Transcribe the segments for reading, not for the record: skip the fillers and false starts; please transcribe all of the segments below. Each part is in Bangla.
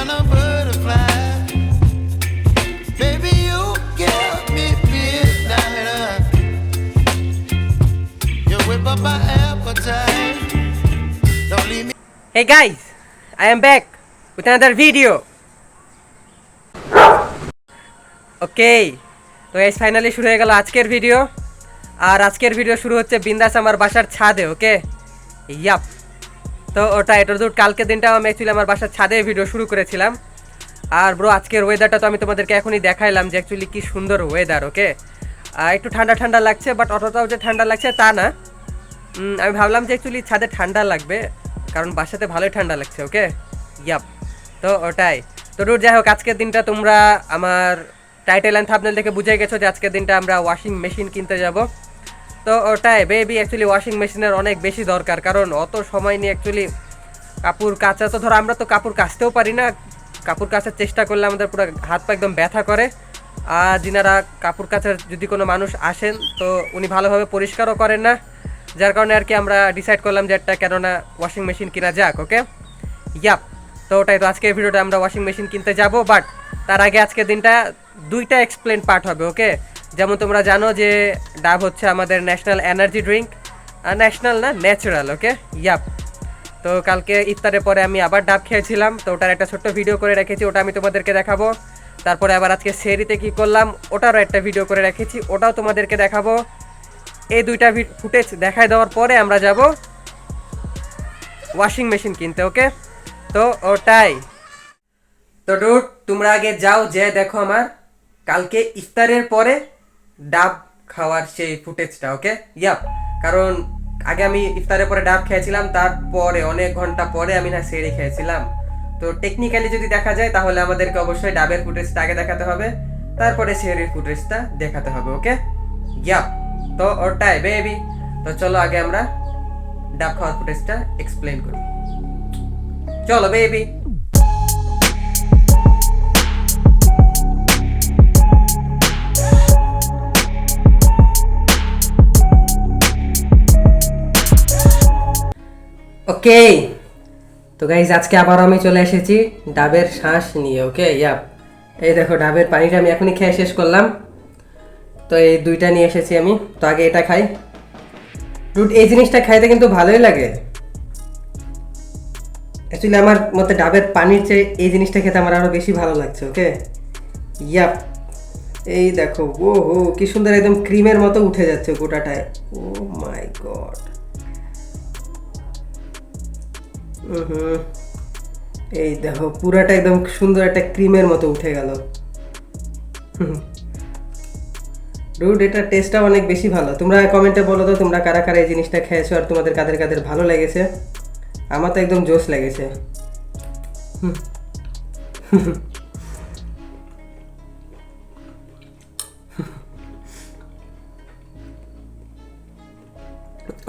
than a butterfly. Baby, you give me midnight. You whip up my appetite. Don't leave me. Hey guys, I am back with another video. ওকে, তো এই ফাইনালি শুরু হয়ে গেল আজকের ভিডিও। আর আজকের ভিডিও শুরু হচ্ছে বিন্দাস আমার বাসার ছাদে। ওকে, ইয়াপ। তো এটা তো কালকের দিনটাও আমি অ্যাকচুয়ালি আমার বাসার ছাদে ভিডিও শুরু করেছিলাম। আর ব্রো আজকের ওয়েদারটা তো আমি তোমাদেরকে এখনই দেখাইলাম যে অ্যাকচুয়ালি কী সুন্দর ওয়েদার। ওকে, একটু ঠান্ডা ঠান্ডা লাগছে, বাট অতটাও যে ঠান্ডা লাগছে তা না। আমি ভাবলাম যে অ্যাকচুয়ালি ছাদে ঠান্ডা লাগবে, কারণ বাসাতে ভালোই ঠান্ডা লাগছে। ওকে, ইয়াপ। তো ওটাই তো ডুড, যাই হোক আজকের দিনটা তোমরা আমার টাইটেল অ্যান্ড থাম্বনেল দেখে বুঝে গেছো যে আজকের দিনটা আমরা ওয়াশিং মেশিন কিনতে যাব। তো ওটাই বেবি, অ্যাকচুয়ালি ওয়াশিং মেশিনের অনেক বেশি দরকার, কারণ অত সময় নিয়ে অ্যাকচুয়ালি কাপড় কাচা, তো ধরো আমরা তো কাপড় কাচতেও পারি না। কাপড় কাচার চেষ্টা করলে আমাদের পুরো হাত পা একদম ব্যথা করে। আর যিনারা কাপড় কাচার যদি কোনো মানুষ আসেন, তো উনি ভালোভাবে পরিষ্কারও করেন না, যার কারণে আর কি আমরা ডিসাইড করলাম যে একটা কেননা ওয়াশিং মেশিন কিনা যাক। ওকে, ইয়াপ। তো ওটাই, তো আজকের ভিডিওটা আমরা ওয়াশিং মেশিন কিনতে যাব, বাট তার আগে আজকের দিনটা দুইটা এক্সপ্লেন পার্ট হবে। ওকে, যেমন তোমরা জানো যে ডাব হচ্ছে আমাদের ন্যাশনাল এনার্জি ড্রিঙ্ক, ন্যাশনাল না, ন্যাচারাল। ওকে, ইয়াপ। তো কালকে ইফতারের পরে আমি আবার ডাব খেয়েছিলাম, তো ওটার একটা ছোট্ট ভিডিও করে রেখেছি, ওটা আমি তোমাদেরকে দেখাবো। তারপরে আবার আজকে সেহরিতে কী করলাম ওটারও একটা ভিডিও করে রেখেছি, ওটাও তোমাদেরকে দেখাবো। এই দুইটা ফুটেজ দেখায় দেওয়ার পরে আমরা যাব ওয়াশিং মেশিন কিনতে। ওকে, তো ওটাই। তো ডুড, তোমরা আগে যাও, যে দেখো আমার কালকে ইফতারের পরে ডাব খাওয়ার সেই ফুটেজটা। ওকে, ইয়াপ। কারণ আগে আমি ইফতারের পরে ডাব খেয়েছিলাম, তারপরে অনেক ঘন্টা পরে আমি না সেহরি খেয়েছিলাম। তো টেকনিক্যালি যদি দেখা যায় তাহলে আমাদেরকে অবশ্যই ডাবের ফুটেজটা আগে দেখাতে হবে, তারপরে সেহরির ফুটেজটা দেখাতে হবে। ওকে, ইয়াপ। তো ওটাই বেবি, তো চলো আগে আমরা ডাব খাওয়ার ফুটেজটা এক্সপ্লেন করি। চলো বেবি। ওকে, তো গাইজ আজকে আবার আমি চলে এসেছি ডাবের শ্বাস নিয়ে। ওকে, ইয়াপ। এই দেখো ডাবের পানিটা আমি এখনই খেয়ে শেষ করলাম, তো এই দুইটা নিয়ে এসেছি আমি। তো আগে এটা খাই। ডুড, এই জিনিসটা খাইতে কিন্তু ভালোই লাগে। অ্যাকচুয়ালি আমার মতে ডাবের পানির চেয়ে এই জিনিসটা খেতে আমার আরও বেশি ভালো লাগছে। ওকে, ইয়াপ। এই দেখো, ও হো, কি সুন্দর, একদম ক্রিমের মতো উঠে যাচ্ছে গোটাটায়। ও মাই গড। এই দেখো পুরাটা একদম সুন্দর একটা ক্রিমের মতো উঠে গেল। ডুড, এটা টেস্টটা অনেক বেশি ভালো। তোমরা কমেন্টে বলো তো তোমরা কারা কারা এই জিনিসটা খেয়েছো, আর তোমাদের কাদের কাদের ভালো লেগেছে। আমার তো একদম জোশ লেগেছে।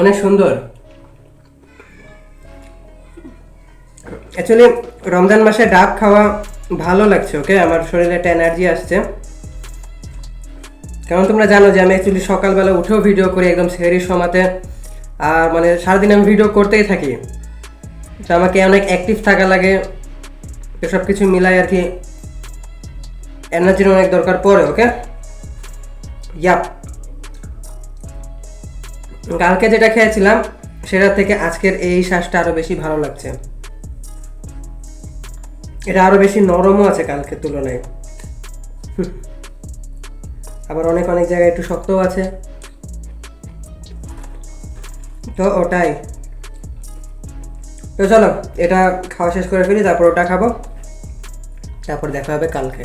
অনেক সুন্দর। অ্যাকচুয়ালি রমজান মাসে ডাব খাওয়া ভালো লাগছে। ওকে, আমার শরীরে একটা এনার্জি আসছে, কারণ তোমরা জানো যে আমি অ্যাকচুয়ালি সকালবেলা উঠেও ভিডিও করি একদম সেহরির সময়তে। আর মানে সারাদিন আমি ভিডিও করতেই থাকি, তো আমাকে অনেক অ্যাক্টিভ থাকা লাগে। এসব কিছু মিলাই আর কি এনার্জির অনেক দরকার পড়ে। ওকে, ইয়াপ। কালকে যেটা খেয়েছিলাম সেটা থেকে আজকের এই শ্বাসটা আরও বেশি ভালো লাগছে। এটা আরও বেশি নরমও আছে কালকের তুলনায়, আবার অনেক অনেক জায়গায় একটু শক্তও আছে। তো ওটাই, তো চলো এটা খাওয়া শেষ করে ফেলি, তারপর ওটা খাবো, তারপর দেখা হবে কালকে।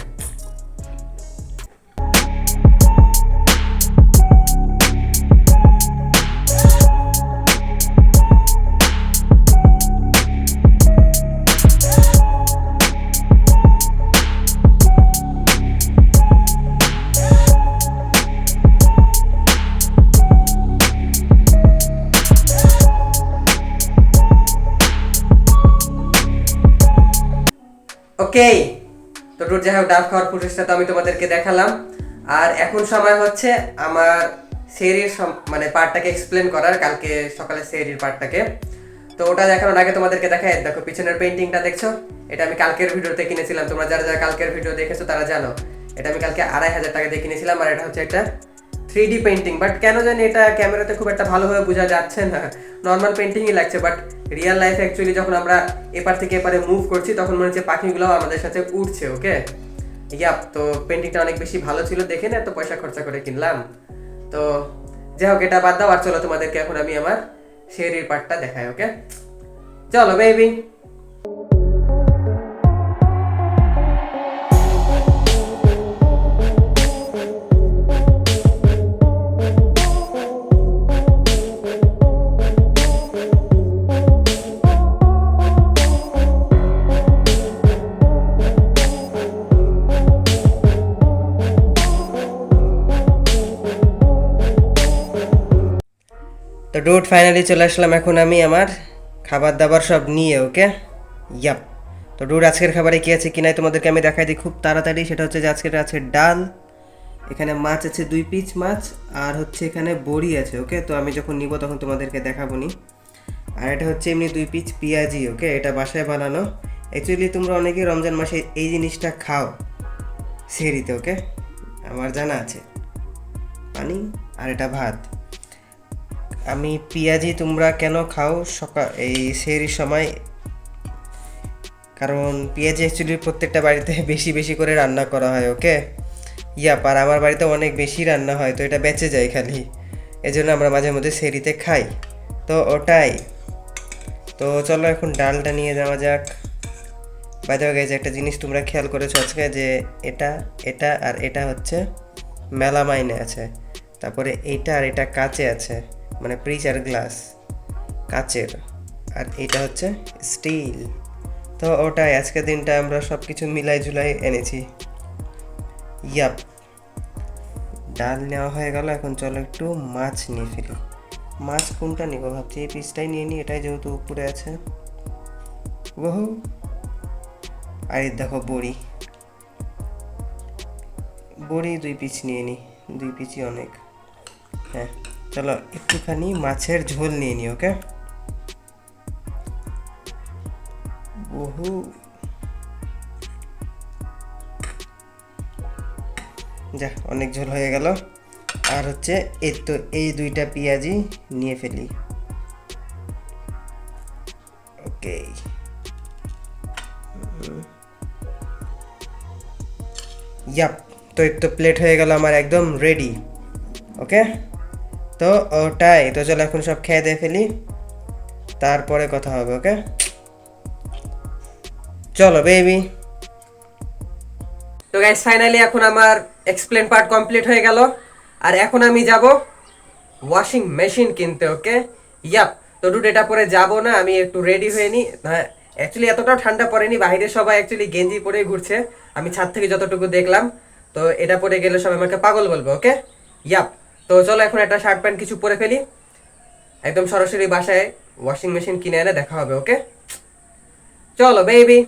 ওকে, তো ডুড, যাই হোক ডাব খাওয়ার প্রসেসটা তো আমি তোমাদেরকে দেখালাম। আর এখন সময় হচ্ছে আমার সেহরির মানে পার্টটাকে এক্সপ্লেন করার, কালকে সকালে সেহরির পার্টটাকে। তো ওটা দেখানোর আগে তোমাদেরকে দেখাই, দেখো পিছনের পেইন্টিংটা দেখছো, এটা আমি কালকের ভিডিওতে কিনেছিলাম। তোমরা যারা যারা কালকের ভিডিও দেখেছো তারা জানো এটা আমি কালকে 2,500 টাকা দিয়ে কিনেছিলাম। আর এটা হচ্ছে একটা 3D পেইন্টিং, বাট কেন জানি এটা ক্যামেরাতে খুব একটা ভালোভাবে বোঝা যাচ্ছে না, নর্মাল পেইন্টিংই লাগছে। বাট রিয়েল লাইফ অ্যাকচুয়ালি যখন আমরা এপার থেকে এপারে মুভ করছি তখন মনে হচ্ছে পাখিগুলো আমাদের সাথে উঠছে। ওকে, ইয়াপ, তো পেইন্টিংটা অনেক বেশি ভালো ছিল দেখে না, এত পয়সা খরচা করে কিনলাম। তো যাই হোক, এটা বাদ দাও, আর চলো তোমাদেরকে এখন আমি আমার শেরির পার্টটা দেখাই। ওকে, চলো বেবি। তো ডুড ফাইনালি চলে আসলাম এখন আমি আমার খাবার দাবার সব নিয়ে। ওকে, ইয়াপ। তো ডুড আজকের খাবারে কী আছে কি নাই তোমাদেরকে আমি দেখাই দিই খুব তাড়াতাড়ি। সেটা হচ্ছে যে আজকের আছে ডাল, এখানে মাছ আছে 2 পিস মাছ, আর হচ্ছে এখানে বড়ি আছে। ওকে, তো আমি যখন নিব তখন তোমাদেরকে দেখাবো নি। আর এটা হচ্ছে এমনি 2 পিস পেঁয়াজি। ওকে, এটা বাসায় বানানো। অ্যাকচুয়ালি তোমরা অনেকেই রমজান মাসে এই জিনিসটা খাও সেহরিতে। ওকে, আমার জানা আছে। পানি আর এটা ভাত। আমি পেঁয়াজি তোমরা কেন খাও সকাল এই সেহরির সময়, কারণ পেঁয়াজি অ্যাকচুয়ালি প্রত্যেকটা বাড়িতে বেশি বেশি করে রান্না করা হয়। ওকে, ইয়াপ, আর আমার বাড়িতে অনেক বেশি রান্না হয়, তো এটা বেঁচে যায় খালি, এজন্য আমরা মাঝে মধ্যে সেহরিতে খাই। তো ওটাই। তো চলো এখন ডালটা নিয়ে যাওয়া যাক। বাইরে গেছে একটা জিনিস তোমরা খেয়াল করেছো আজকে, যে এটা এটা আর এটা হচ্ছে মেলামাইনে আছে, তারপরে এইটা আর এটা কাচে আছে, মানে পিচ আর গ্লাস কাচের, আর এটা হচ্ছে স্টিল। তো ওটাই, আজকের দিনটা আমরা সব কিছু মিলাই ঝুলাই এনেছি। ইয়াপ, ডাল নেওয়া হয়ে গেল, এখন চলো একটু মাছ নিয়ে ফেলি। মাছ কোনটা নিব ভাবছি, এই পিসটাই নিয়ে নিই, এটাই যেহেতু উপরে আছে। ওহো, আর দেখো বড়ি, বড়ি 2 পিস নিয়ে নিই, 2 পিসই অনেক। হ্যাঁ, চলো একটুখানি মাছের ঝোল নিয়ে নিই। ওকে, বহু যা অনেক ঝোল হয়ে গেল। আর হচ্ছে এই তো এই 2টা পেঁয়াজি নিয়ে ফেলি। ওকে, ইয়াপ, তো এই তো প্লেট হয়ে গেল আমার একদম রেডি। ওকে, তো ওটাই, তো চলো এখন সব খেয়ে দিয়ে ফেলি, তারপরে কথা হবে। ওকে, চলো বেবি। তো গাইস ফাইনালি এখন আমার এক্সপ্লেন পার্ট কমপ্লিট হয়ে গেল, আর এখন আমি যাব ওয়াশিং মেশিন কিনতে। ওকে, ইয়াপ, তো ডুড এটা পরে যাব না, আমি একটু রেডি হয়ে নিই। হ্যাঁ, অ্যাকচুয়ালি এতটাও ঠান্ডা পড়েনি, বাইরে সবাই অ্যাকচুয়ালি গেঞ্জি পরেই ঘুরছে, আমি ছাদ থেকে যতটুকু দেখলাম। তো এটা পরে গেলে সবাই আমাকে পাগল বলবে। ওকে, ইয়াপ, তো চলো এখন একটা শার্ট প্যান্ট কিছু পরে ফেলি, একদম সরাসরি বাসায় ওয়াশিং মেশিন কিনে এনে দেখা হবে। ওকে, চলো বেবি।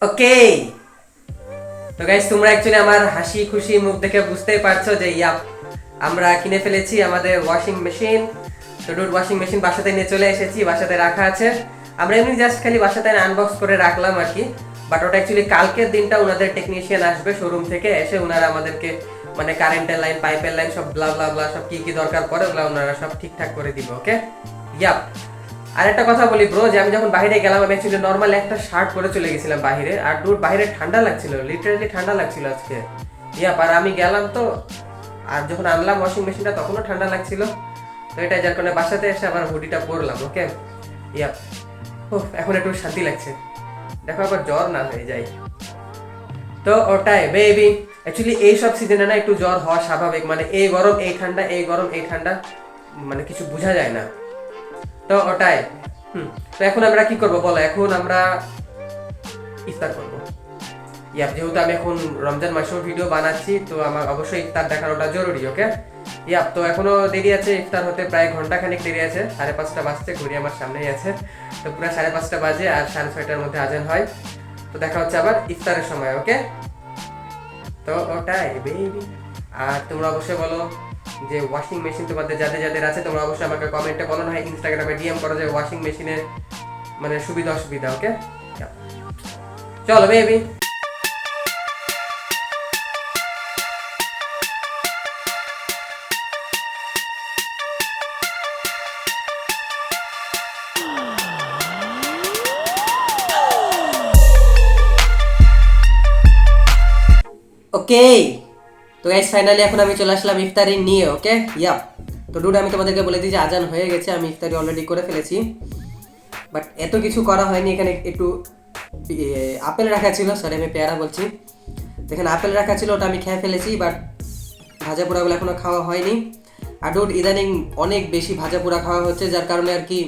ওকে, তো গাইস তোমরা অ্যাকচুয়ালি আমার হাসি খুশি মুখ দেখে বুঝতেই পারছো যে ইয়াপ, আমরা কিনে ফেলেছি আমাদের ওয়াশিং মেশিন। তো ডুড ওয়াশিং মেশিন বাসাতে নিয়ে চলে এসেছি, বাসাতে রাখা আছে। আমরা এমনি জাস্ট খালি বাসাতে আনবক্স করে রাখলাম আর কি, বাট ওটা অ্যাকচুয়ালি কালকের দিনটা ওনাদের টেকনিশিয়ান আসবে শোরুম থেকে, এসে ওনারা আমাদেরকে মানে কারেন্টের লাইন, পাইপের লাইন সব ব্লা ব্লা ব্লা সব কি কি দরকার পড়ে ওগুলো ওনারা সব ঠিকঠাক করে দিবে। ওকে, ইয়াপ। আর একটা কথা বলি ব্রো, যে আমি যখন বাইরে গেলাম আমি অ্যাকচুয়ালি নর্মাল একটা শার্ট পরে চলে গেছিলাম বাইরে, আর দূর বাইরে ঠান্ডা লাগছিল, লিটারালি ঠান্ডা লাগছিল আজকে। ইয়াপ, আর আমি গেলাম তো, আর যখন আনলাম ওয়াশিং মেশিনটা তখনও ঠান্ডা লাগছিল। তো এটা যার কারণে বাসাতে এসে আবার হুডিটা পরলাম। ওকে, ইয়াপ। ও এখন একটু শান্তি লাগছে, দেখো আবার জ্বর না হয়ে যায়। তো ওটাই বেবি, অ্যাকচুয়ালি এইসব সিজনে না একটু জ্বর হওয়া স্বাভাবিক, মানে এই গরম এই ঠান্ডা, এই গরম এই ঠান্ডা, মানে কিছু বোঝা যায় না। তো ওটাই। তো এখন আমরা কি করব বলো, এখন আমরা ইফতার করব। ইয়াপ, যেহেতু আমি এখন রমজান মাসেও ভিডিও বানাচ্ছি, তো আমার অবশ্যই ইফতার দেখানোটা জরুরি। ওকে, ইয়াপ। তো এখনো দেরি আছে, ইফতার হতে প্রায় ঘন্টা খানিক দেরি আছে, 5:30 বাজছে, ঘড়ি আমার সামনেই আছে। তো পুরো 5:30 বাজে, আর 6:30টার মধ্যে আজান হয়। তো দেখা হচ্ছে আবার ইফতারের সময়। ওকে, তো ওটাই বেবি। আর তোমরা অবশ্যই বলো যে ওয়াশিং মেশিন তোমাদের যাদের যাদের আছে, তোমরা অবশ্যই আমাকে কমেন্টে বলো, না হয় ইনস্টাগ্রামে ডিএম করো যে ওয়াশিং মেশিনের মানে সুবিধা অসুবিধা। ওকে, চলো বেবি। ওকে, তো গাইস ফাইনালি এখন আমি চলে আসলাম ইফতারি নিয়ে। ওকে, ইয়াপ। তো ডুড, আমি তোমাদেরকে বলে দিই যে আজান হয়ে গেছে, আমি ইফতারি অলরেডি করে ফেলেছি, বাট এত কিছু করা হয়নি। এখানে একটু আপেল রাখা ছিল, সরি আমি পেয়ারা বলছি। তো এখানে আপেল রাখা ছিল, ওটা আমি খেয়ে ফেলেছি, বাট ভাজা পোড়াগুলো এখনো খাওয়া হয়নি। আর ডুড, ইদানিং অনেক বেশি ভাজা পোড়া খাওয়া হচ্ছে, যার কারণে আর কি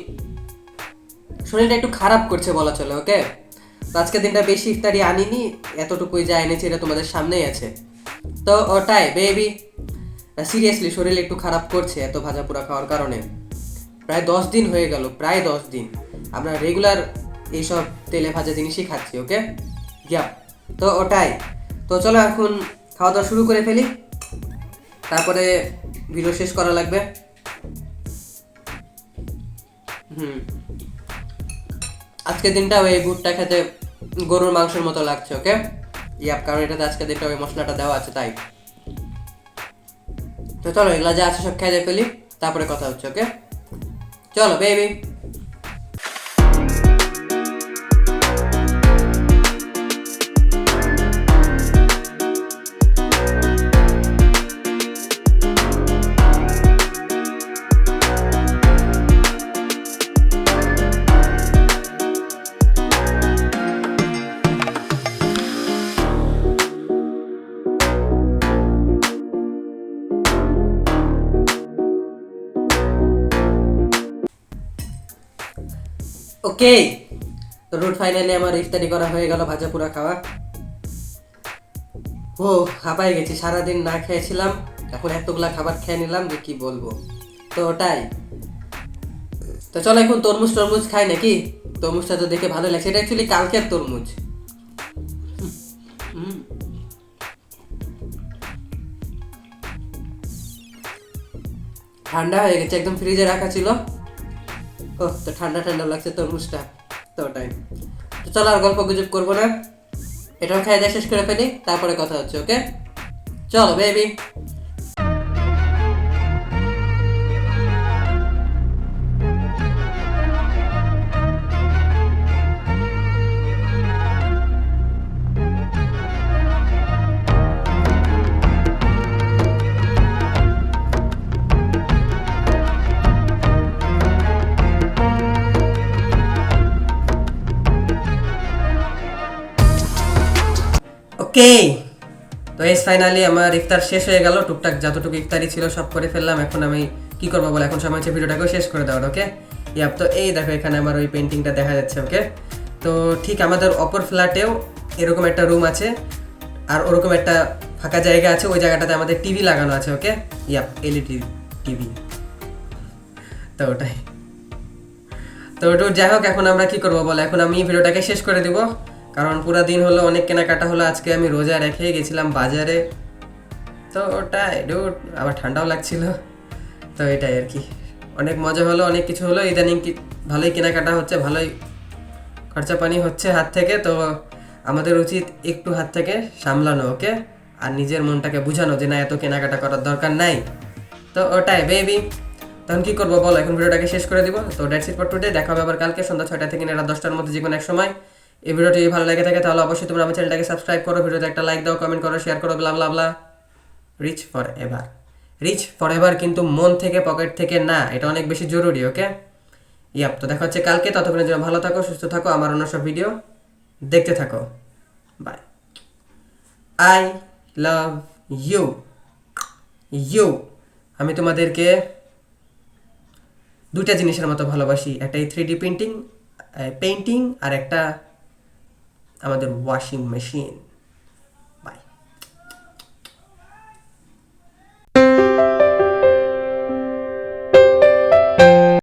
শরীরটা একটু খারাপ করছে বলা চলে। ওকে, তো আজকের দিনটা বেশি ইফতারি আনিনি, এতটুকুই যা এনেছি এটা তোমাদের সামনেই আছে। তো ওটাই বেবি, সিরিয়াসলি শরীর একটু খারাপ করছে এত ভাজা পোড়া খাওয়ার কারণে। প্রায় 10 দিন হয়ে গেল, প্রায় 10 দিন আমরা রেগুলার এইসব তেলে ভাজা জিনিসই খাচ্ছি। ওকে, ইয়াপ। তো ওটাই। তো চলো এখন খাওয়া দাওয়া শুরু করে ফেলি, তারপরে ভিডিও শেষ করা লাগবে। আজকের দিনটা ওই গুড়টা খেতে গরুর মাংসের মতো লাগছে। ওকে, ইয়াপ, কারণ এটাতে আজকের দিনটা ওই মশলাটা দেওয়া আছে তাই। তো চলো এগুলা যা আছে সব খেয়ে ফেলি, তারপরে কথা হচ্ছে। ওকে, চলো বেবি। ওকে, তো রুট ফাইনালি আমার ইফতারি করা হয়ে গেল, ভাজা পুরা খাওয়া। ও হাঁপাই গেছি, সারাদিন না খেয়েছিলাম, এখন এতগুলা খাবার খেয়ে নিলাম যে কি বলবো। তো ওটাই। তো চলো এখন তরমুজ টরমুজ খাই নাকি। তরমুজটা তো দেখে ভালো লাগছে, এটা অ্যাকচুয়ালি কালকের তরমুজ। ঠান্ডা হয়ে গেছে, একদম ফ্রিজে রাখা ছিল। ও তো ঠান্ডা ঠান্ডা লাগছে তরমুজটা। তো ওটাই। তো চলো আর গল্প গুজব করবো না, এটাও খাই দিয়ে শেষ করে ফেলি, তারপরে কথা হচ্ছে। ওকে, চলো বেবি। ওকে, তো এস ফাইনালি আমার ইফতার শেষ হয়ে গেল, টুকটাক যতটুকু ইফতারি ছিল সব করে ফেললাম। এখন আমি কি করবো বলে, এখন সময় হচ্ছে ভিডিওটাকেও শেষ করে দেওয়ার। ওকে, ইয়াপ। তো এই দেখো এখানে আমার ওই পেন্টিংটা দেখা যাচ্ছে। ওকে, তো ঠিক আমাদের অপর ফ্ল্যাটেও এরকম একটা রুম আছে, আর ওরকম একটা ফাঁকা জায়গা আছে, ওই জায়গাটাতে আমাদের টিভি লাগানো আছে। ওকে, ইয়াপ, এলইডি টিভি। তো ওটাই। তো ওটা যাই হোক, এখন আমরা কি করবো বলো, এখন আমি ভিডিওটাকে শেষ করে দিব, কারণ পুরো দিন হলো, অনেক কেনাকাটা হলো। আজকে আমি রোজা রেখে গেছিলাম বাজারে, তো ওটাই ডুড, আবার ঠান্ডাও লাগছিল। তো এটাই আর কি, অনেক মজা হলো, অনেক কিছু হলো। ইদানিং ভালোই কেনাকাটা হচ্ছে, ভালোই খরচা পানি হচ্ছে হাত থেকে। তো আমাদের উচিত একটু হাত থেকে সামলানো। ওকে, আর নিজের মনটাকে বুঝানো যে না, এত কেনাকাটা করার দরকার নাই। তো ওটাই বেবি। তখন কি করবো বলো, এখন ভিডিওটাকে শেষ করে দিব। তো দ্যাটস ইট ফর টুডে, দেখা হবে আবার কালকে সন্ধ্যা 6টা থেকে রাত 10টার মধ্যে যে কোনো এক সময়। এই ভিডিওটি ভালো লেগে থাকে তাহলে অবশ্যই তোমরা আমার চ্যানেলটাকে সাবস্ক্রাইব করো, ভিডিওতে একটা লাইক দাও, কমেন্ট করো, শেয়ার করো, blah blah blah. Reach for ever, reach for ever, কিন্তু মন থেকে পকেট থেকে না, এটা অনেক বেশি জরুরি। ওকে, ইয়াপ। তো দেখা হচ্ছে কালকে, ততক্ষণের জন্য ভালো থাকো, সুস্থ থাকো, আমার অন্য সব ভিডিও দেখতে থাকো। Bye. I love you, you. আমি তোমাদেরকে দুইটা জিনিসের মতো ভালোবাসি, একটা এই 3D পেন্টিং, আর একটা আমাদের ওয়াশিং মেশিন।